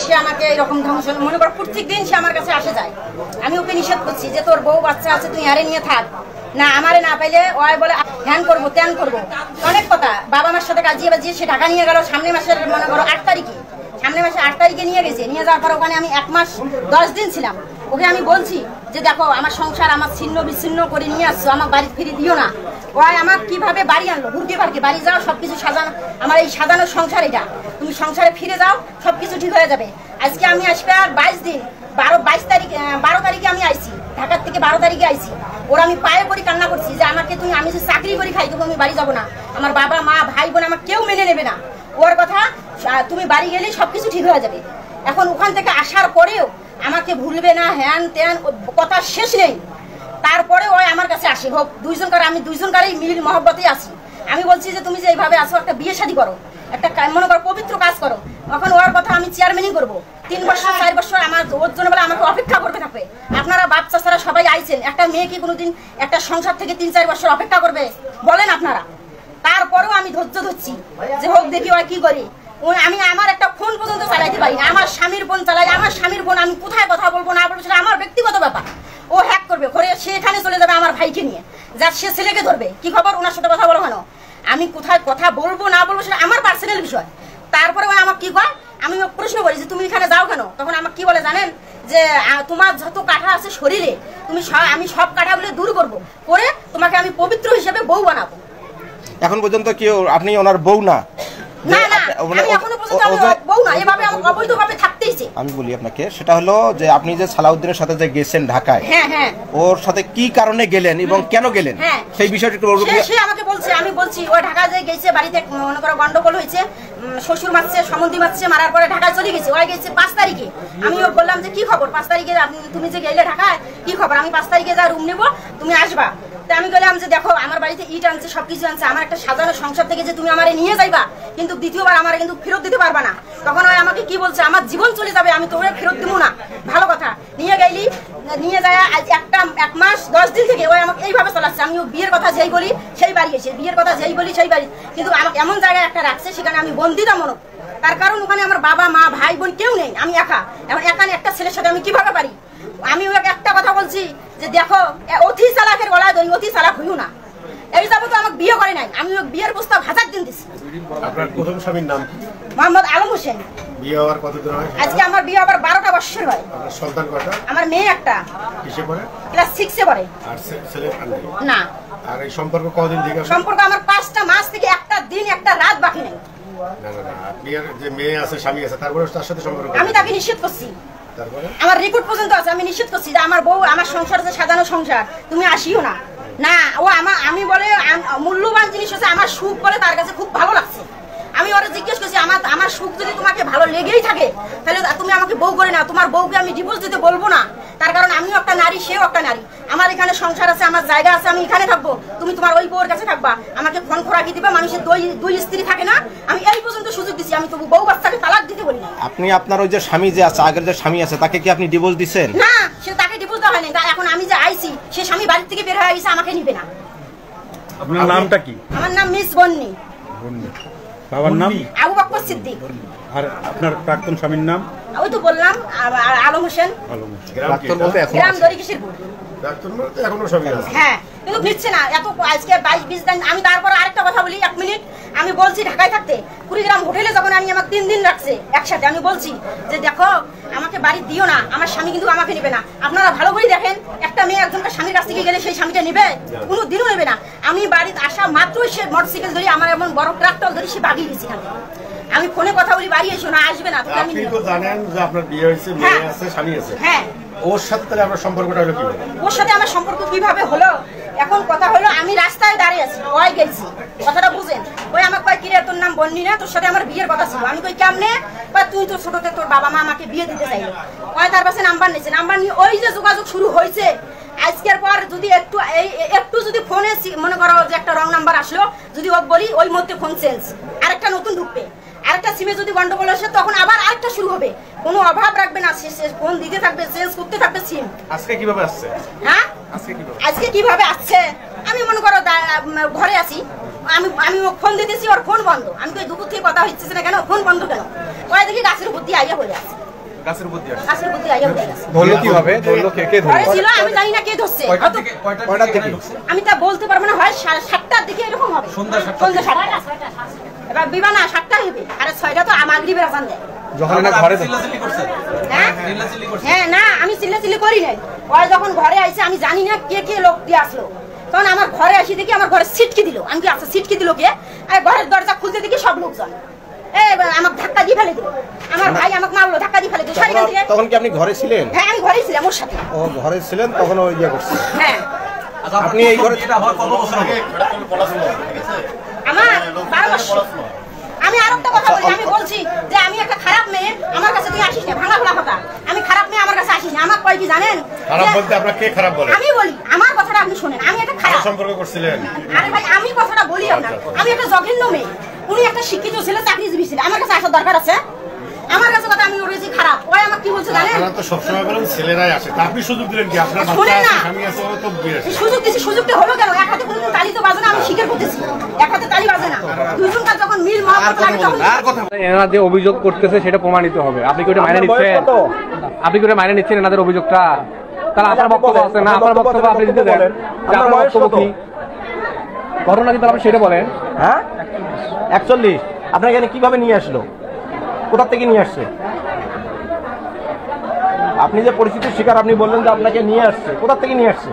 সে আমাকে এরকম ধ্বংস মনে করো প্রত্যেক দিন সে আমার কাছে আসে যায়। আমি ওকে নিষেধ করছি যে তোর বউ বাচ্চা আছে তুই আরে নিয়ে থাক, না আমারে না পাইলে ওই বলে ধ্যান করবো ত্যান করবো অনেক কথা। বাবা মার সাথে কাজিয়ে বাজিয়ে সে ঢাকা নিয়ে গেল সামনের মাসের মনে করো 8 তারিখে, সামনের মাসে 8 তারিখে নিয়ে গেছে। নিয়ে যাওয়ার পর ওখানে আমি 1 মাস 10 দিন ছিলাম। ওকে আমি বলছি যে দেখো আমার সংসার আমার ছিন্ন বিচ্ছিন্ন করে নিয়ে আসছো, আমার বাড়ি ফিরে দিও না। ওই আমার কিভাবে বাড়ি আনলো, ঢুকে পারকে বাড়ি যাও সবকিছু সাজানো, আমার এই সাজানোর সংসার এটা, তুমি সংসারে ফিরে যাও সবকিছু ঠিক হয়ে যাবে। আজকে আমি আসবে আর 22 দিন, 12 তারিখে আমি আইছি ঢাকার থেকে, 12 তারিখে আইছি। ওরা আমি পায়ে পড়ি কান্না করছি যে আমাকে তুমি, আমি যে চাকরি করি খাই তবু আমি বাড়ি যাবো না, আমার বাবা মা ভাই বোন আমার কেউ মেনে নেবে না। ওর কথা তুমি বাড়ি গেলে সবকিছু ঠিক হয়ে যাবে। এখন ওখান থেকে আসার পরেও আমাকে ভুলবে না, হ্যান ত্যান কথা শেষ নেই। তারপরে ওই আমার কাছে আসে হোক দুইজনকার, আমি দুইজনকারই মিল মহব্বতেই আছি। আমি বলছি যে তুমি যে এইভাবে আসো একটা বিয়ে শাদী করো, একটা মনে করো পবিত্র কাজ করো। এখন ওর কথা আমি চেয়ারম্যানই করবো, 3 বছর 4 বছর আমার ওর জন্য বলে আমাকে অপেক্ষা করতে থাকবে। আপনারা বাপ চাচারা সবাই আইছেন, একটা মেয়ে কি কোনোদিন একটা সংসার থেকে 3-4 বছর অপেক্ষা করবে বলেন আপনারা? তারপরেও আমি ধৈর্য ধরছি যে হোক দেখি ওই কি করি। আমি আমার একটা ফোন পর্যন্ত চালাইতে পারি না, আমার স্বামীর ফোন চালাই, আমার স্বামীর ফোন আমি কোথায় কথা বলবো না বলবো সেটা আমার ব্যক্তিগত ব্যাপার। ও হ্যাক করবে করে সেখানে চলে যাবে আমার ভাইকে নিয়ে, যা সে ছেলেকে ধরবে। কি খবর ওনার সাথে কথা বলো কেন? আমি কোথায় কথা বলবো না বলবো সেটা আমার পার্সোনাল বিষয়। তারপরে ওই আমার কি কয়, আমি প্রশ্ন করি যে তুমি এখানে যাও কেন? তখন আমাকে কি বলে জানেন, যে তোমার যত কাঁটা আছে শরীরে তুমি আমি সব কাঁটাগুলো দূর করবো, করে তোমাকে আমি পবিত্র হিসেবে বউ বানাবো। এখন পর্যন্ত কি আপনি ওনার বউ না? না না, আমি এখনো পর্যন্ত আমি বউ না, এভাবে আমি অবৈধভাবে থাকতেইছি। আমি বলি আপনাকে, সেটা হলো যে আপনি যে সালাউদ্দিনের সাথে যে গেছেন ঢাকায়, হ্যাঁ হ্যাঁ, ওর সাথে কি কারণে গেলেন এবং কেন গেলেন সেই বিষয়টা একটু বলবো। সে আমাকে বলছে, আমি বলছি ওই ঢাকা যে গেছে, বাড়িতে মনে করো গন্ডগোল হয়েছে, শ্বশুর মারছে, সম্বন্ধী মারছে, মারার পরে ঢাকায় চলে গেছে। ওই গেছে 5 তারিখে। আমি বললাম যে কি খবর 5 তারিখে তুমি যে গেলে ঢাকায়, কি খবর? আমি 5 তারিখে যা রুম নেবো তুমি আসবা। তা আমি বললাম যে দেখো আমার বাড়িতে ইট আনছে, সবকিছু আনছে, আমার একটা সাজানো সংসার থেকে যে তুমি আমারে নিয়ে যাইবা, কিন্তু দ্বিতীয়বার আমার কিন্তু ফেরত দিতে পারবা না। তখন ওই আমাকে কি বলছে, আমার জীবন চলে যাবে, আমি তোরে ফেরত দিব না। ভালো কথা, নিয়ে গেলি, নিয়ে যায় আজ 1 মাস 10 দিন থেকে ওই আমাকে এইভাবে চালাচ্ছে। আমি বিয়ের কথা যেই বলি সেই বাড়ি এসে, বিয়ের কথা যেই বলি সেই বাড়ি, কিন্তু আমাকে এমন জায়গায় একটা রাখছে সেখানে আমি বন্দিতা মনে। তার কারণ ওখানে আমার বাবা মা ভাই বোন কেউ নেই, আমি একা। এখন এখানে একটা ছেলের সাথে আমি কিভাবে পারি? আমি ওকে একটা কথা বলছি যে দেখো অতি চালাকের গলায় দই, অতি চালাক হইও না। এই যাবো তো আমাকে বিয়ে করে নাই, আমি বিয়ের প্রস্তাব 1000 দিন দিছি। আপনার প্রথম স্বামীর নাম কি? মোহাম্মদ আলম হোসেন। বিয়ে হওয়ার কতদিন হয়? আজকে আমার বিয়ে হবার 12টা বছর হয়। আপনার সন্তান কয়টা? আমার মেয়ে একটা, কিসে পড়ে? ক্লাস 6 এ পড়ে। আর ছেলে না। আর এই সম্পর্ক কতদিন থেকে? সম্পর্ক আমার 5টা মাস থেকে একটা দিন একটা রাত বাকি নেই। না না না, আপনি যে মেয়ে আছে স্বামী আছে তারপরে তার সাথে সম্পর্ক? আমি তাকে নিষেধ করছি, তারপরে আমার রেকর্ড পর্যন্ত আছে, আমি নিষেধ করছি যে আমার বউ আমার সংসার আছে সাজানো সংসার, তুমি আসিও না। না ও আমি বলে মূল্যবান জিনিস হচ্ছে আমার সুখ বলে তার কাছে খুব ভালো লাগছে। আমি ওরা জিজ্ঞেস করছি আমার সুখ যদি তোমাকে ভালো লেগেই থাকে তাহলে তুমি আমাকে বউ করে না, তোমার বউকে আমি ডিভোর্স দিতে বলবো না। তার কারণ আমিও একটা নারী, সেও একটা নারী, আমার এখানে সংসার আছে, আমার জায়গা আছে, আমি এখানে থাকবো, তুমি তোমার ওই বউর কাছে থাকবা, আমাকে ফোন খোরাকি দিবা। মানুষের দুই স্ত্রী থাকে না, আমি এই পর্যন্ত সুযোগ দিচ্ছি, আমি তবু বউ বাচ্চাকে তালাক দিতে বলি না। আপনি আপনার ওই যে স্বামী যে আছে, আগের যে স্বামী আছে, তাকে কি আপনি ডিভোর্স দিচ্ছেন? না, সে তাকে ডিভোর্স দেওয়া হয়নি। এখন আমি যে আইছি সে স্বামী বাড়ি থেকে বের হয়ে গেছে, আমাকে নিবে না। আপনার নামটা কি? আমার নাম মিস বন্নি। বাবার নাম? আবু বকর সিদ্দিক। আর আপনার প্রাক্তন স্বামীর নাম? ওই তো বললাম আলম হোসেন। গ্রাম দরিকিশিরপুর। এখনো স্বামী আছে? হ্যাঁ, কিন্তু ফিরছে না। এত আজকে 22-20 দিন। আমি তারপর আরেকটা কথা বলি, 1 মিনিট। আমি বলছি ঢাকায় থাকতে কুড়িগ্রাম হোটেলে যখন আমি আমাকে 3 দিন রাখছে একসাথে, আমি বলছি যে দেখো আমাকে বাড়ি দিও না, আমার স্বামী কিন্তু আমাকে নেবে না। আপনারা ভালো করে দেখেন, একটা মেয়ে একজনকে স্বামীর কাছ থেকে গেলে সেই স্বামীটা নেবে? কোনো দিনও নেবে না। আমি বাড়িতে আসা মাত্রই সে মোটরসাইকেল ধরে, আমার এমন বড় ট্রাক্টর ধরে সে ভাগিয়ে গেছি। আমি ফোনে কথা বলি বাড়ি এসো না, আসবে না। আপনি তো জানেন যে আপনার বিয়ে হয়েছে, মেয়ে আছে, স্বামী আছে। হ্যাঁ, ওর সাথে তাহলে আপনার সম্পর্কটা হলো কিভাবে? ওর সাথে আমার সম্পর্ক কিভাবে হলো? এখন কথা হলো আমি রাস্তায় দাঁড়িয়ে আছি, ওই গেছি, কথাটা বুঝেন। ওই আমাকে কয় কিরে তোর নাম বন্নি না, তোর সাথে আমার বিয়ের কথা ছিল। আমি কই কেমনে? তুই তো ছোটতে তোর বাবা মা আমাকে বিয়ে দিতে চাইলো। ওই তার কাছে নাম্বার নিয়েছে, নাম্বার নিয়ে ওই যে যোগাযোগ শুরু হয়েছে। আজকের পর যদি একটু যদি ফোনে মনে করো যে একটা রং নাম্বার আসলো, যদি ও বলি ওই মধ্যে ফোন চেঞ্জ, আরেকটা নতুন ঢুকবে, আরেকটা সিমে যদি গন্ডগোল আসে তখন আবার আরেকটা শুরু হবে। কোনো অভাব রাখবে না, ফোন দিতে থাকবে, চেঞ্জ করতে থাকবে সিম। আজকে কিভাবে আসছে? হ্যাঁ, আজকে কিভাবে আসছে? আমি মনে করো ঘরে আছি, আমি ফোন দিতেছি, ওর ফোন বন্ধ। আমি তো দুপুর থেকে কথা হচ্ছে না, কেন ফোন বন্ধ কেন? ওই দেখি গাছের উপর দিয়ে আইয়া বলে আছে। গাছের উপর দিয়ে আসছে। গাছের উপর দিয়ে আইয়া উঠে গেছে। ধরলো কিভাবে? ধরলো কে ঘরে ছিল, আমি জানি না কে ধরছে। কয়টার দিকে? আমি তা বলতে পারবো না, হয় 7টার দিকে এরকম হবে। সন্ধ্যা 7টা। এবার বিবানা 7টা হবে, আর 6টা তো মাগরিবের আজান দেয়। যখন না ঘরে হ্যাঁ, না আমি চিল্লাচিল্লি করি নাই। ওরা যখন ঘরে আইছে আমি জানি না কে লোক দিয়ে আসলো, তখন আমার ঘরে আসি দেখি আমার ঘরে সিটকি দিল। আমি কি আচ্ছা সিটকি দিল কে? ঘরের দরজা খুলতে দেখি সব লোকজন আমাকে ধাক্কা দিয়ে ফেলে দিল। আমার ভাই আমাকে মারলো, ধাক্কা দিয়ে ফেলে দিল। তখন কি আপনি ঘরে ছিলেন? হ্যাঁ, আমি ঘরেই ছিলাম ওর সাথে। ও ঘরে ছিলেন, তখন ওই ইয়ে করছে। হ্যাঁ, আপনি এই ঘরে আমার 12 বছর। আমি আরেকটা কথা বলি, আমি বলছি যে আমি একটা খারাপ মেয়ে, আমার কাছে তুই আসিস না, ভাঙা ভাঙা কথা। আমি খারাপ মেয়ে, আমার কাছে আসিস না। আমার কয় কি জানেন? খারাপ বলতে আপনার কে খারাপ বলে? আমি বলি, আমার কথাটা আপনি শুনেন। আমি একটা খারাপ সম্পর্ক করছিলেন? আরে ভাই, আমি কথাটা বলি আপনার। আমি একটা জঘন্য মেয়ে, উনি একটা শিক্ষিত ছেলে, চাকরিজীবী ছেলে, আমার কাছে আসার দরকার আছে? আমার কাছে কথা আমি ওরেছি খারাপ। ওই আমাকে কি বলছে জানেন? আপনারা তো সবসময় বলেন ছেলেরাই আসে, তা আপনি সুযোগ দিলেন কি? আপনার বাচ্চা শুনেন আছে, না, স্বামী আছে, ও তো বিয়ে আছে। সুযোগ দিছি, সুযোগটা হলো কেন? এক হাতে কোনদিন তালি তো বাজে না, আমি স্বীকার করতেছি। এক হাতে তালি বাজে না, দুজনকার যখন মিল মহব্বত লাগে তখন এনারা যে অভিযোগ করতেছে সেটা প্রমাণিত হবে। আপনি কি ওটা মাইনে নিচ্ছেন? আপনি কি ওটা মাইনে নিচ্ছেন এনাদের অভিযোগটা? তাহলে আপনার বক্তব্য আছে না, আপনার বক্তব্য আপনি দিতে দেন। আপনার বক্তব্য কি ঘটনা, কিন্তু আপনি সেটা বলেন। হ্যাঁ, 41 আপনাকে এখানে কিভাবে নিয়ে আসলো? কোথা থেকে নিয়ে আসছে? আপনি যে পরিস্থিতির শিকার, আপনি বললেন যে আপনাকে নিয়ে আসছে, কোথা থেকে নিয়ে আসছে?